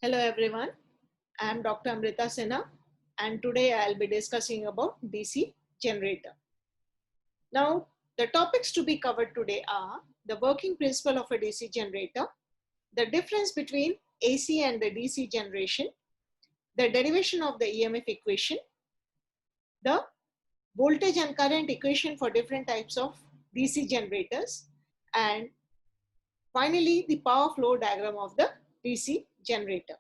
Hello everyone, I am Dr. Amrita Sinha and today I will be discussing about DC generator. Now the topics to be covered today are the working principle of a DC generator, the difference between AC and the DC generation, the derivation of the EMF equation, the voltage and current equation for different types of DC generators, and finally the power flow diagram of the DC generator.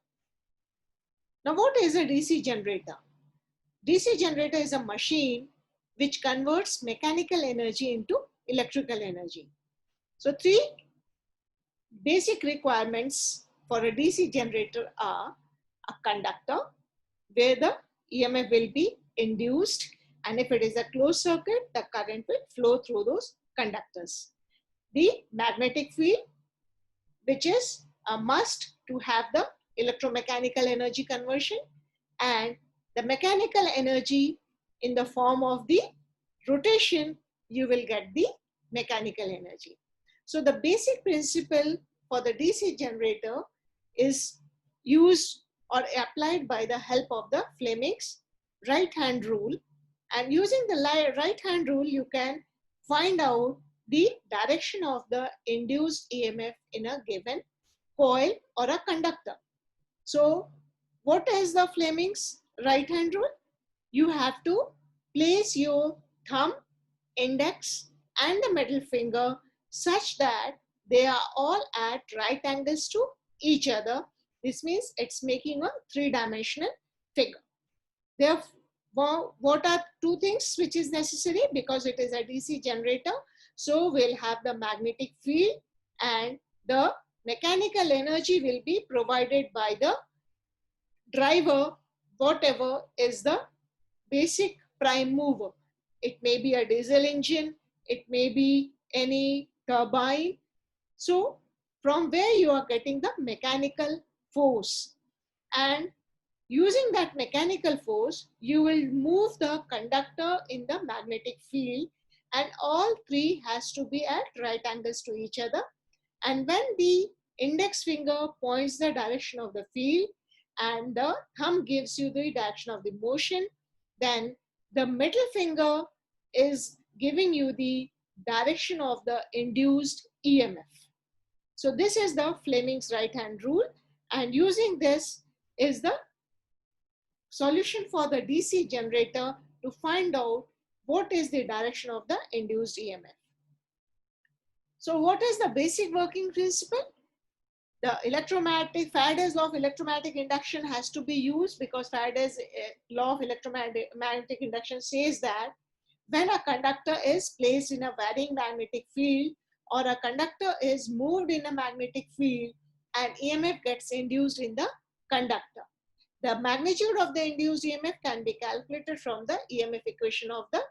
Now what is a DC generator? DC generator is a machine which converts mechanical energy into electrical energy. So three basic requirements for a DC generator are a conductor where the EMF will be induced, and if it is a closed circuit, the current will flow through those conductors. The magnetic field, which is a must to have the electromechanical energy conversion, and the mechanical energy in the form of the rotation, you will get the mechanical energy. So the basic principle for the DC generator is used or applied by the help of the Fleming's right hand rule, and using the right hand rule you can find out the direction of the induced EMF in a given coil or a conductor. So what is the Fleming's right hand rule? You have to place your thumb, index and the middle finger such that they are all at right angles to each other. This means it's making a three-dimensional figure. Therefore, what are two things which is necessary? Because it is a DC generator, so we'll have the magnetic field and the mechanical energy will be provided by the driver, whatever is the basic prime mover. It may be a diesel engine, it may be any turbine. So from where you are getting the mechanical force, and using that mechanical force, you will move the conductor in the magnetic field, and all three has to be at right angles to each other. And when the index finger points the direction of the field and the thumb gives you the direction of the motion, then the middle finger is giving you the direction of the induced EMF. So this is the Fleming's right hand rule, and using this is the solution for the DC generator to find out what is the direction of the induced EMF. So what is the basic working principle? The Faraday's law of electromagnetic induction has to be used, because Faraday's law of electromagnetic induction says that when a conductor is placed in a varying magnetic field or a conductor is moved in a magnetic field, and EMF gets induced in the conductor, the magnitude of the induced EMF can be calculated from the EMF equation of the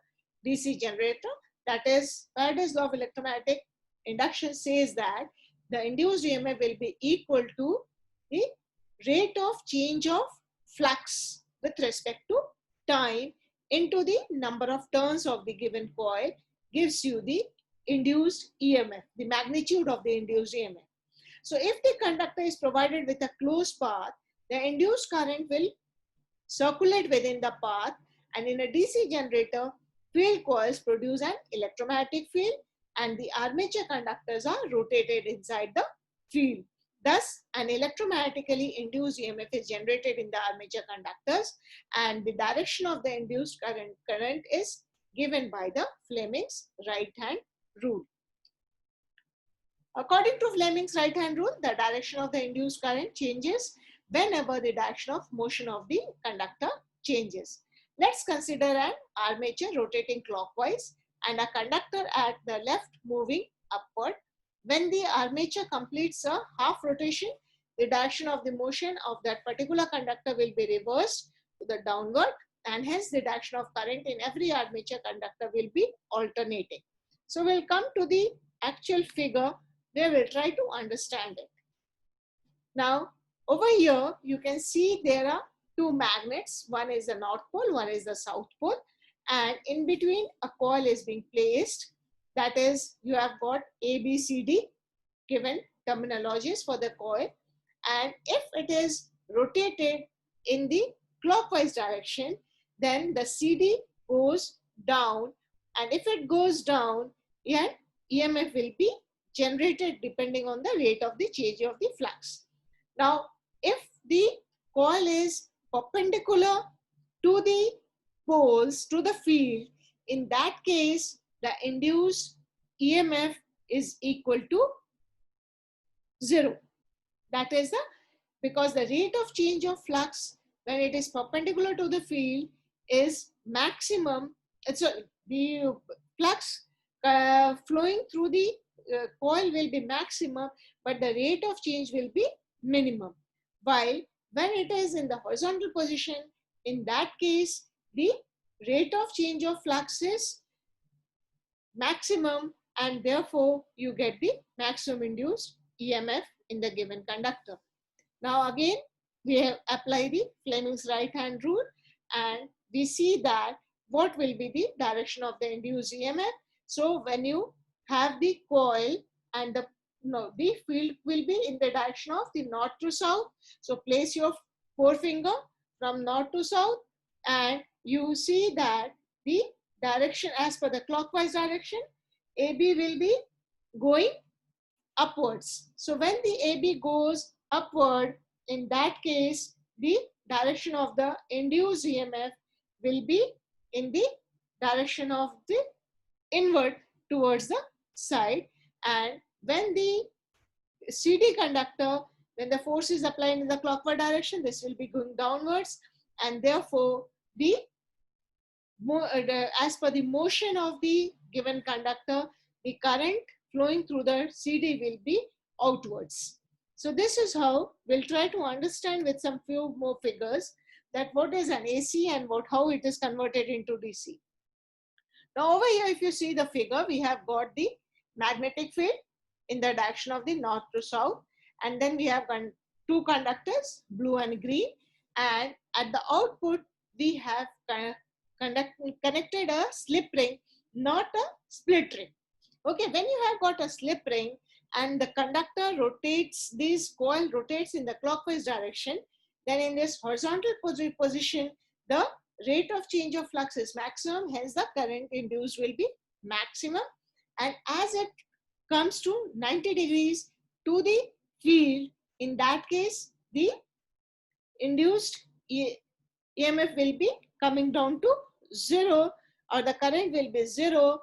DC generator. That is, Faraday's law of electromagnetic induction says that the induced EMF will be equal to the rate of change of flux with respect to time into the number of turns of the given coil, gives you the induced EMF, the magnitude of the induced EMF. So if the conductor is provided with a closed path, the induced current will circulate within the path, and in a DC generator, field coils produce an electromagnetic field and the armature conductors are rotated inside the field. Thus, an electromagnetically induced EMF is generated in the armature conductors, and the direction of the induced current is given by the Fleming's right hand rule. According to Fleming's right hand rule, the direction of the induced current changes whenever the direction of motion of the conductor changes. Let's consider an armature rotating clockwise and a conductor at the left moving upward. When the armature completes a half rotation, the direction of the motion of that particular conductor will be reversed to the downward, and hence the direction of current in every armature conductor will be alternating. So we'll come to the actual figure where we'll try to understand it. Now over here you can see there are two magnets. One is the north pole, one is the south pole, and in between a coil is being placed. That is, you have got A, B, C, D given terminologies for the coil, and if it is rotated in the clockwise direction, then the CD goes down, and if it goes down, then EMF will be generated depending on the rate of the change of the flux. Now, if the coil is perpendicular to the poles, to the field, in that case, the induced EMF is equal to 0. That is because the rate of change of flux when it is perpendicular to the field is maximum. So the flux flowing through the coil will be maximum, but the rate of change will be minimum. While when it is in the horizontal position, in that case, the rate of change of flux is maximum, and therefore you get the maximum induced EMF in the given conductor. Now again, we have applied the Fleming's right hand rule, and we see that what will be the direction of the induced EMF. So when you have the coil and the field will be in the direction of the north to south. So place your forefinger from north to south, and you see that the direction as per the clockwise direction, AB will be going upwards. So when the AB goes upward, in that case, the direction of the induced EMF will be in the direction of the inward towards the side. And when the CD conductor, when the force is applied in the clockwise direction, this will be going downwards, and therefore the as per the motion of the given conductor, the current flowing through the CD will be outwards. So this is how we'll try to understand with some few more figures that what is an AC and how it is converted into DC. Now over here, if you see the figure, we have got the magnetic field in the direction of the north to south, and then we have two conductors, blue and green, and at the output we have connected a slip ring, not a split ring. Okay, when you have got a slip ring and the conductor rotates, this coil rotates in the clockwise direction, then in this horizontal position, the rate of change of flux is maximum, hence the current induced will be maximum. And as it comes to 90 degrees to the field, in that case, the induced EMF will be coming down to 0, or the current will be 0,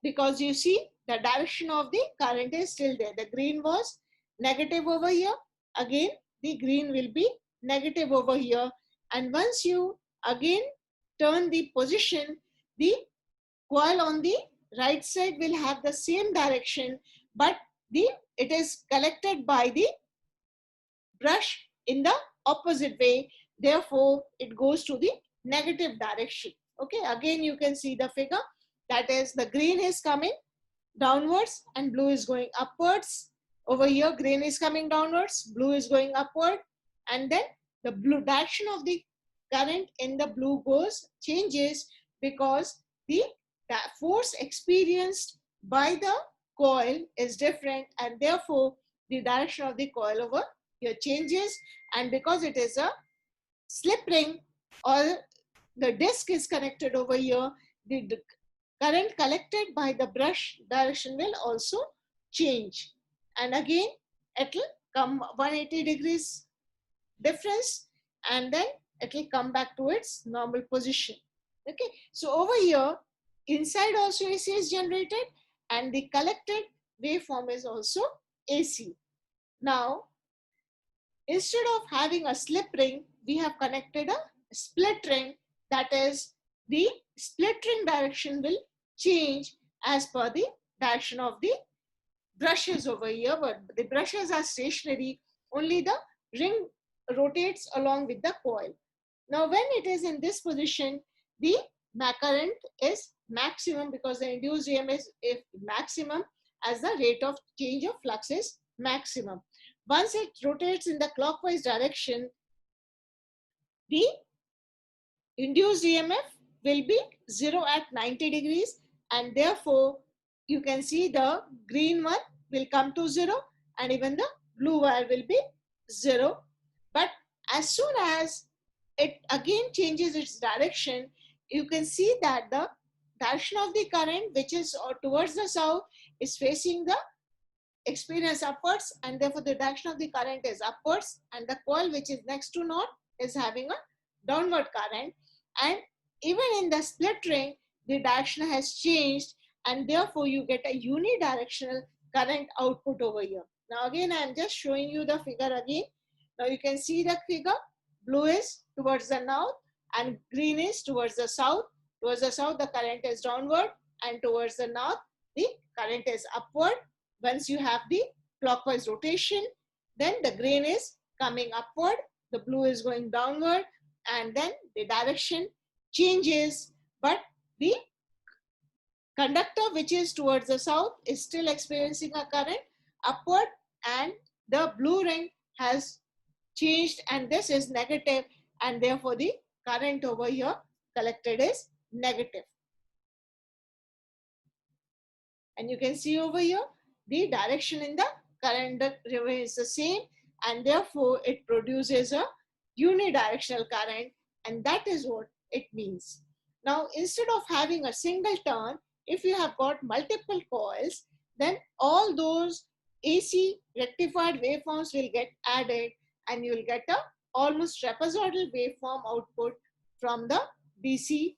because you see the direction of the current is still there. The green was negative over here. Again, the green will be negative over here. And once you again turn the position, the coil on the right side will have the same direction, but it is collected by the brush in the opposite way. Therefore, it goes to the negative direction. Okay, again you can see the figure. That is, the green is coming downwards and blue is going upwards. Over here, green is coming downwards, blue is going upward, and then the blue direction of the current in the blue changes because the force experienced by the coil is different, and therefore the direction of the coil over here changes. And because it is a slip ring, or the disc is connected over here, the current collected by the brush direction will also change. And again, it will come 180 degrees difference, and then it will come back to its normal position. Okay, so over here, inside also AC is generated, and the collected waveform is also AC. Now, instead of having a slip ring, we have connected a split ring. That is, the split ring direction will change as per the direction of the brushes over here, but the brushes are stationary, only the ring rotates along with the coil. Now when it is in this position, the current is maximum because the induced EMF is maximum as the rate of change of flux is maximum. Once it rotates in the clockwise direction, the induced EMF will be 0 at 90 degrees, and therefore you can see the green one will come to 0 and even the blue wire will be 0. But As soon as it again changes its direction, you can see that the direction of the current, which is towards the south, is facing the experience upwards, and therefore the direction of the current is upwards, and the coil which is next to north is having a downward current. And even in the split ring, the direction has changed, and therefore you get a unidirectional current output over here. Now again, I am just showing you the figure again. Now you can see the figure. Blue is towards the north and green is towards the south. Towards the south, the current is downward, and towards the north, the current is upward. Once you have the clockwise rotation, then the green is coming upward, the blue is going downward, and then the direction changes, but the conductor which is towards the south is still experiencing a current upward, and the blue ring has changed, and this is negative, and therefore the current over here collected is negative. And you can see over here, the direction in the current remains the same, and therefore it produces a unidirectional current, and that is what it means. Now, instead of having a single turn, if you have got multiple coils, then all those AC rectified waveforms will get added, and you will get a almost trapezoidal waveform output from the DC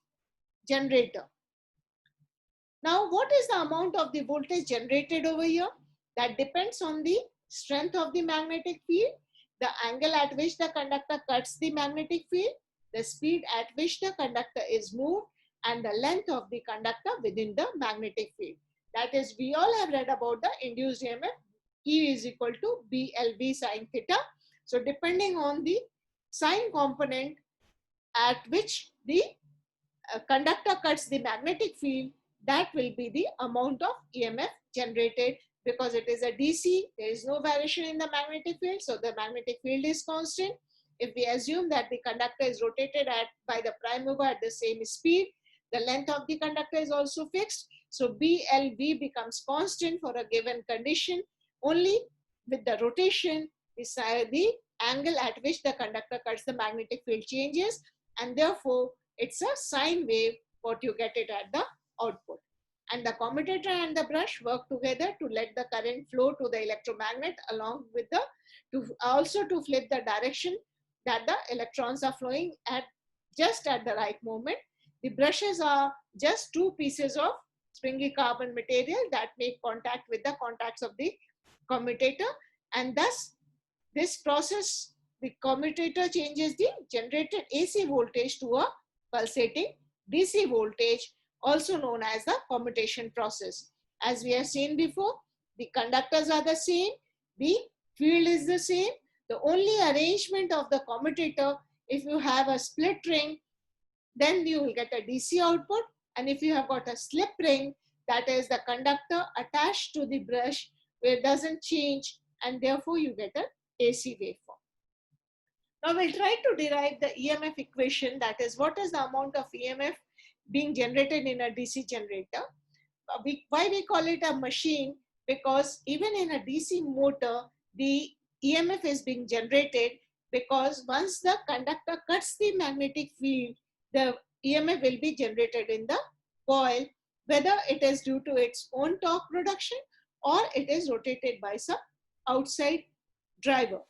generator. Now, what is the amount of the voltage generated over here? That depends on the strength of the magnetic field, the angle at which the conductor cuts the magnetic field, the speed at which the conductor is moved, and the length of the conductor within the magnetic field. That is, we all have read about the induced EMF, E is equal to BLV sine theta. So, depending on the sine component at which the conductor cuts the magnetic field, that will be the amount of EMF generated. Because it is a DC, there is no variation in the magnetic field, so the magnetic field is constant. If we assume that the conductor is rotated by the prime mover at the same speed, the length of the conductor is also fixed. So BLV becomes constant for a given condition. Only with the rotation, the angle at which the conductor cuts the magnetic field changes, and therefore it's a sine wave what you get it at the output. And the commutator and the brush work together to let the current flow to the electromagnet, along with also to flip the direction that the electrons are flowing at just at the right moment. The brushes are just two pieces of springy carbon material that make contact with the contacts of the commutator, and thus this process, the commutator changes the generated AC voltage to a pulsating DC voltage, also known as the commutation process. As we have seen before, the conductors are the same, the field is the same. The only arrangement of the commutator, if you have a split ring, then you will get a DC output, and if you have got a slip ring, that is the conductor attached to the brush where it doesn't change, and therefore you get an AC waveform. Now we'll try to derive the EMF equation, that is, what is the amount of EMF being generated in a DC generator. Why we call it a machine? Because even in a DC motor, the EMF is being generated, because once the conductor cuts the magnetic field, the EMF will be generated in the coil, whether it is due to its own torque production or it is rotated by some outside driver.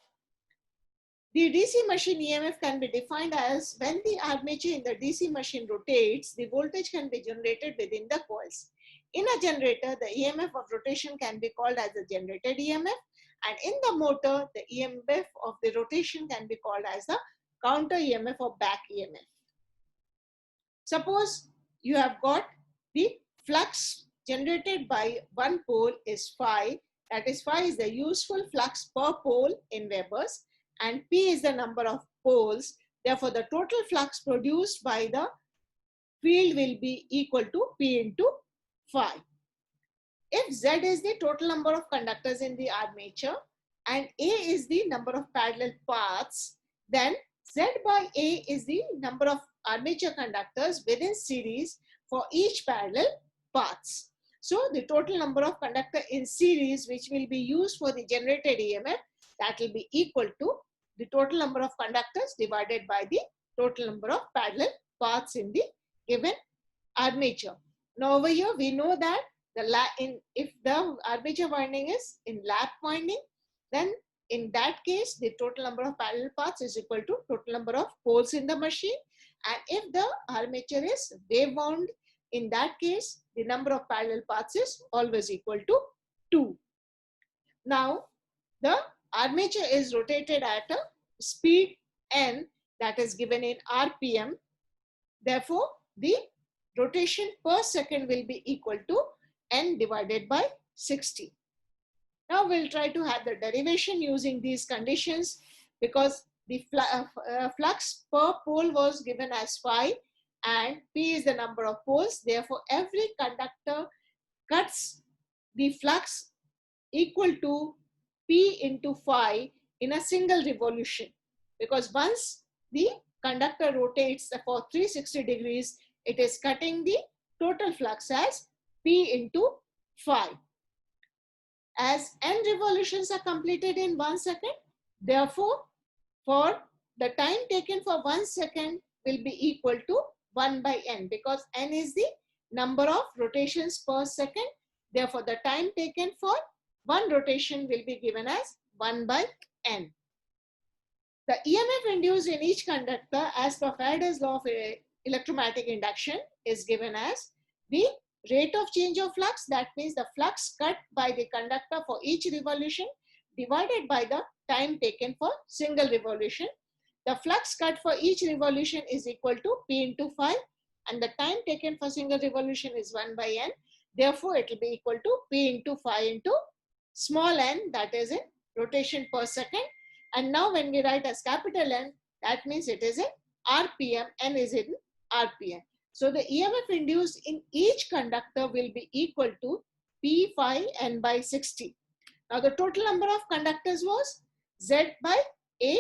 The DC machine EMF can be defined as when the armature in the DC machine rotates, the voltage can be generated within the coils. In a generator, the EMF of rotation can be called as the generated EMF, and in the motor, the EMF of the rotation can be called as the counter EMF or back EMF. Suppose you have got the flux generated by one pole is phi, that is, phi is the useful flux per pole in Webers, and P is the number of poles. Therefore, the total flux produced by the field will be equal to P into phi. If Z is the total number of conductors in the armature and A is the number of parallel paths, then Z by A is the number of armature conductors within series for each parallel paths. So the total number of conductor in series which will be used for the generated EMF, that will be equal to the total number of conductors divided by the total number of parallel paths in the given armature. Now over here we know that if the armature winding is in lap winding, then in that case the total number of parallel paths is equal to total number of poles in the machine. And if the armature is wave wound, in that case the number of parallel paths is always equal to 2. Now the armature is rotated at a speed n that is given in RPM. Therefore, the rotation per second will be equal to n divided by 60. Now we'll try to have the derivation using these conditions, because the flux per pole was given as phi and P is the number of poles. Therefore, every conductor cuts the flux equal to P into phi in a single revolution, because once the conductor rotates for 360 degrees, it is cutting the total flux as P into phi. As n revolutions are completed in 1 second, therefore, for the time taken for 1 second will be equal to 1 by n, because n is the number of rotations per second. Therefore, the time taken for one rotation will be given as 1 by n. The EMF induced in each conductor as per Faraday's law of electromagnetic induction is given as the rate of change of flux, that means the flux cut by the conductor for each revolution divided by the time taken for single revolution. The flux cut for each revolution is equal to P into phi, and the time taken for single revolution is 1 by n. Therefore, it will be equal to P into phi into small n, that is in rotation per second. And now when we write as capital N, that means it is in RPM, n is in RPM. So the EMF induced in each conductor will be equal to P phi n by 60. Now the total number of conductors was Z by A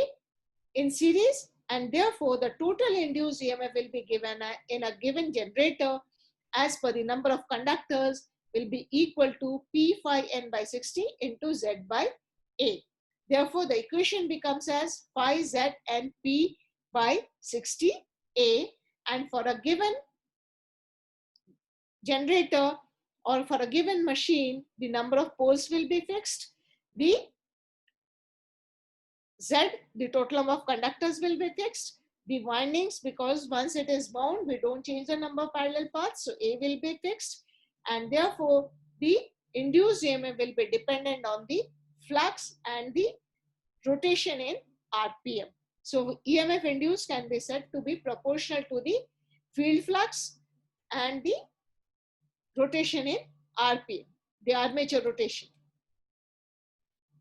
in series, and therefore the total induced EMF will be given in a given generator as per the number of conductors will be equal to P phi n by 60 into Z by A. Therefore the equation becomes as phi Z n P by 60 A, and for a given generator or for a given machine, the number of poles will be fixed. The Z, the total number of conductors will be fixed. The windings, because once it is bound, we don't change the number of parallel paths, so A will be fixed. And therefore, the induced EMF will be dependent on the flux and the rotation in RPM. So EMF induced can be said to be proportional to the field flux and the rotation in RPM, the armature rotation.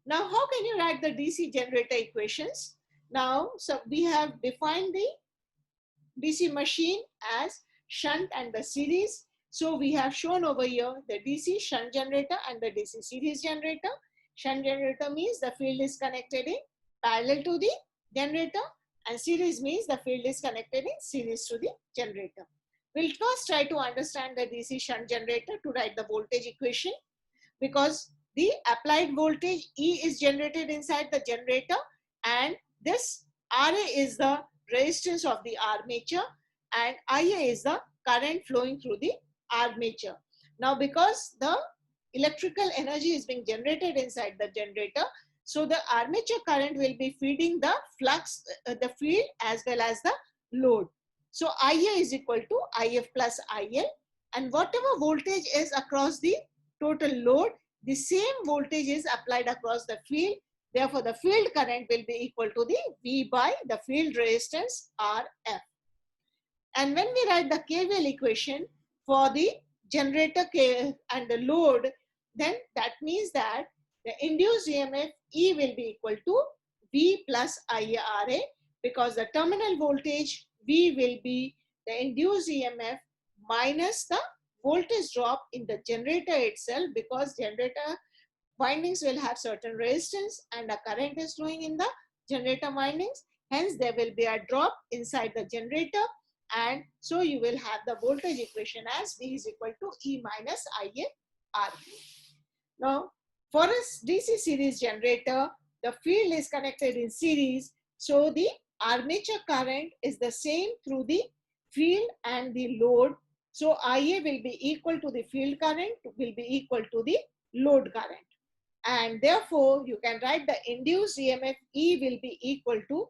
Now, how can you write the DC generator equations? Now, so we have defined the DC machine as shunt and the series. So we have shown over here the DC shunt generator and the DC series generator. Shunt generator means the field is connected in parallel to the generator, and series means the field is connected in series to the generator. We'll first try to understand the DC shunt generator to write the voltage equation, because the applied voltage E is generated inside the generator, and this RA is the resistance of the armature and IA is the current flowing through the armature. Now, because the electrical energy is being generated inside the generator, so the armature current will be feeding the flux, the field as well as the load. So IA is equal to IF plus IL, and whatever voltage is across the total load, the same voltage is applied across the field. Therefore, the field current will be equal to the V by the field resistance RF. And when we write the KVL equation for the generator and the load, then that means that the induced EMF E will be equal to V plus IRA, because the terminal voltage V will be the induced EMF minus the voltage drop in the generator itself, because generator windings will have certain resistance and a current is flowing in the generator windings. Hence, there will be a drop inside the generator, and so you will have the voltage equation as V is equal to E minus IA RV. Now, for a DC series generator, the field is connected in series, So the armature current is the same through the field and the load. So IA will be equal to the field current, will be equal to the load current. And therefore, you can write the induced EMF E will be equal to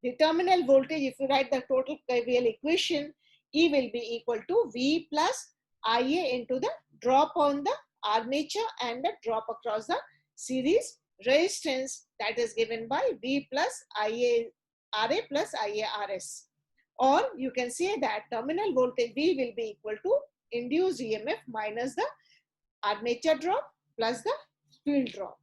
the terminal voltage. If you write the total KVL equation, E will be equal to V plus IA into the drop on the armature and the drop across the series resistance, that is given by V plus IA RA plus IA RS. Or you can say that terminal voltage V will be equal to induced EMF minus the armature drop plus the field drop.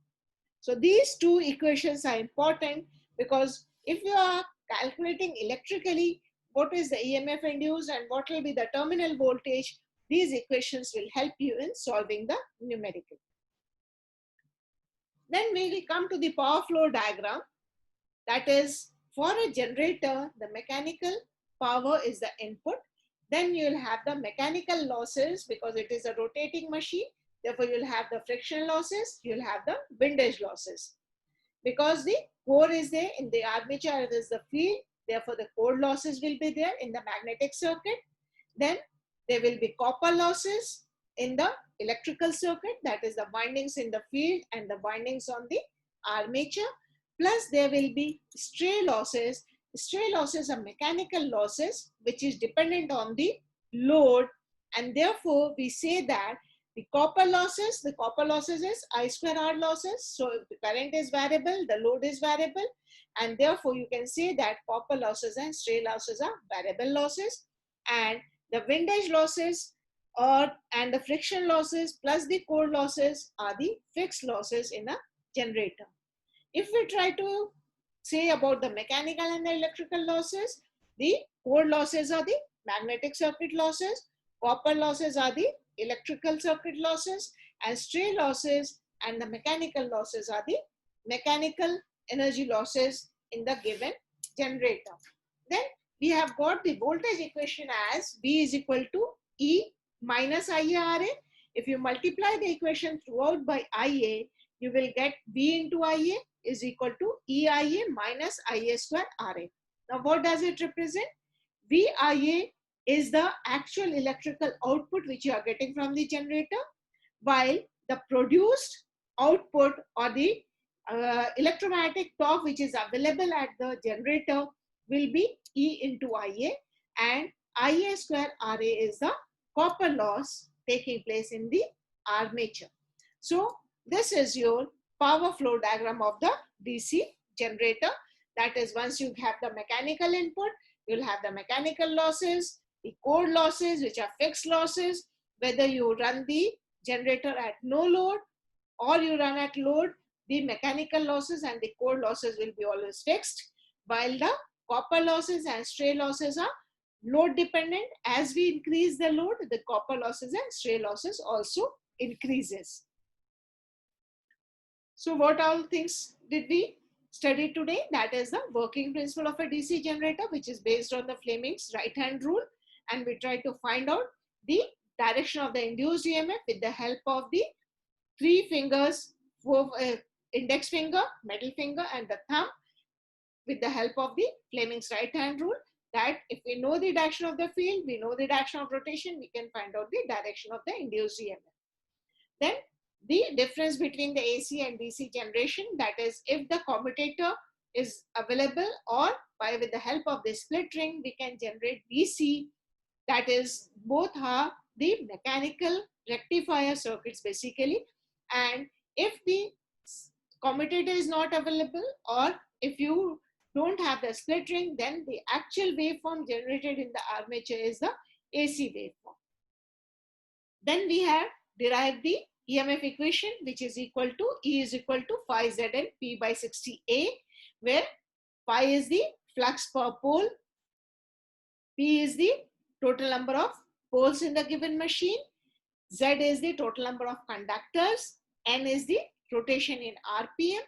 So these two equations are important, because if you are calculating electrically what is the EMF induced and what will be the terminal voltage, these equations will help you in solving the numerical. Then we will come to the power flow diagram. That is, for a generator, the mechanical power is the input. Then you will have the mechanical losses, because it is a rotating machine. Therefore, you will have the friction losses, you will have the windage losses. Because the core is there in the armature, it is the field, therefore the core losses will be there in the magnetic circuit. Then there will be copper losses in the electrical circuit, that is the windings in the field and the windings on the armature. Plus there will be stray losses. Stray losses are mechanical losses which is dependent on the load, and therefore we say that the copper losses is I square R losses. So if the current is variable, the load is variable, and therefore you can say that copper losses and stray losses are variable losses, and the windage losses and the friction losses plus the core losses are the fixed losses in a generator. If we try to say about the mechanical and the electrical losses, the core losses are the magnetic circuit losses, copper losses are the electrical circuit losses, and stray losses and the mechanical losses are the mechanical energy losses in the given generator. Then we have got the voltage equation as V is equal to E minus IARA. If you multiply the equation throughout by IA, you will get V into IA is equal to EIA minus IA square RA. Now what does it represent? VIA is the actual electrical output which you are getting from the generator, while the produced output or the electromagnetic torque which is available at the generator will be E into IA, and IA square RA is the copper loss taking place in the armature. So this is your power flow diagram of the DC generator. That is, once you have the mechanical input, you will have the mechanical losses, the core losses which are fixed losses. Whether you run the generator at no load or you run at load, the mechanical losses and the core losses will be always fixed, while the copper losses and stray losses are load dependent. As we increase the load, the copper losses and stray losses also increases. So what all things did we study today? That is the working principle of a DC generator, which is based on the Fleming's right hand rule, and we try to find out the direction of the induced EMF with the help of the three fingers, index finger, middle finger and the thumb, with the help of the Fleming's right hand rule, that if we know the direction of the field, we know the direction of rotation, we can find out the direction of the induced EMF. Then the difference between the AC and DC generation, that is, if the commutator is available, or with the help of the split ring we can generate DC, that is, both are the mechanical rectifier circuits basically. And if the commutator is not available, or if you don't have the split ring, then the actual waveform generated in the armature is the AC waveform. Then we have derived the EMF equation, which is equal to E is equal to phi Zn P by 60A, where phi is the flux per pole, P is the total number of poles in the given machine, Z is the total number of conductors, N is the rotation in RPM,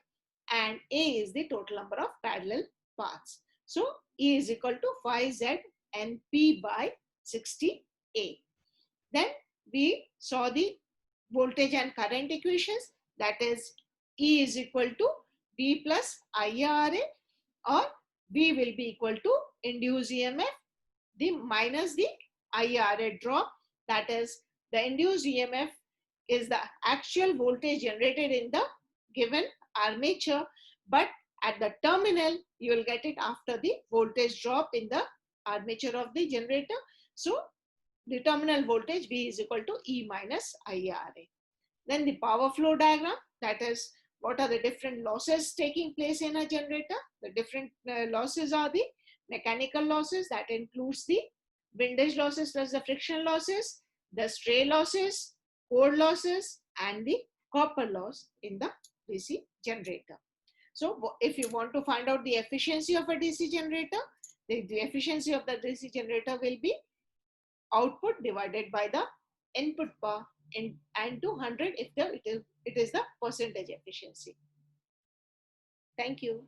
and A is the total number of parallel paths. So E is equal to phi Z N P by 60A. Then we saw the voltage and current equations, that is, E is equal to V plus IRA, or V will be equal to induced EMF the minus the IRA drop. That is, the induced EMF is the actual voltage generated in the given armature, but at the terminal you will get it after the voltage drop in the armature of the generator. So the terminal voltage V is equal to E minus IRA. Then the power flow diagram, that is, what are the different losses taking place in a generator. The different losses are the mechanical losses, that includes the windage losses plus the friction losses, the stray losses, core losses, and the copper loss in the DC generator. So if you want to find out the efficiency of a DC generator, the efficiency of the DC generator will be output divided by the input power and 200 if it is the percentage efficiency. Thank you.